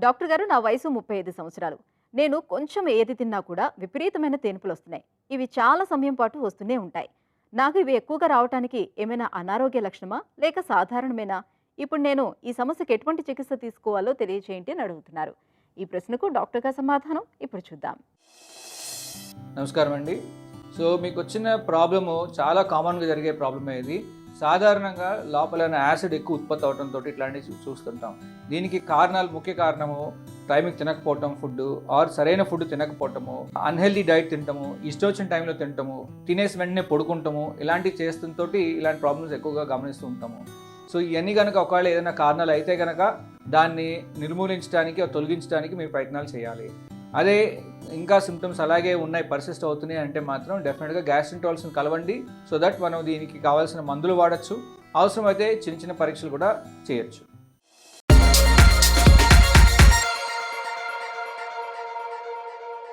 Doctor గారు, నా వయసు 35 సంవత్సరాలు. నేను కొంచెం ఏది తిన్నా కూడా విపరీతమైన తేన్పులొస్తున్నాయి. ఇవి చాలా సమయం పాటు వస్తూనే ఉంటాయి. నాకు ఇవి ఎక్కువగా రావటానికి ఏమైనా అనారోగ్య లక్షణమా? లేక సాధారణమేనా? ఇప్పుడు నేను ఈ సమస్యకి ఎటువంటి చికిత్స తీసుకోవాలో తెలియచేయండి అని అడుగుతున్నారు. ఈ ప్రశ్నకు డాక్టర్ గారి సమాధానం ఇప్పుడు చూద్దాం. నమస్కారం అండి. మీకు వచ్చిన ప్రాబ్లము చాలా కామన్గా జరిగే ప్రాబ్లమే ఇది. సాధారణంగా లోపల యాసిడ్ ఎక్కువ ఉత్పత్తి అవడంతో ఇట్లాంటివి చూస్తుంటాం. దీనికి ముఖ్య కారణము టైంకి తినకపోవటం, ఫుడ్ ఆర్ సరైన ఫుడ్ తినకపోవటము, అన్హెల్దీ డైట్ తినటము, ఇష్టం వచ్చిన టైంలో తినటము, తినేసి వెంటనే పడుకుంటాము, ఇలాంటివి చేస్తుంతో ఇలాంటి ప్రాబ్లమ్స్ ఎక్కువగా గమనిస్తూ ఉంటాము. ఇవన్నీ కనుక ఒకవేళ ఏదైనా కారణాలు అయితే కనుక దాన్ని నిర్మూలించడానికి, తొలగించడానికి మీరు ప్రయత్నాలు చేయాలి. అదే ఇంకా సిమ్టమ్స్ అలాగే ఉన్నాయి, పర్సిస్ట్ అవుతున్నాయి అంటే మాత్రం డెఫినెట్గా గ్యాస్ట్రోంటాలజిస్ట్ని కలవండి. సో దట్ మనం దీనికి కావాల్సిన మందులు వాడచ్చు. అవసరమైతే చిన్న చిన్న పరీక్షలు కూడా చేయొచ్చు.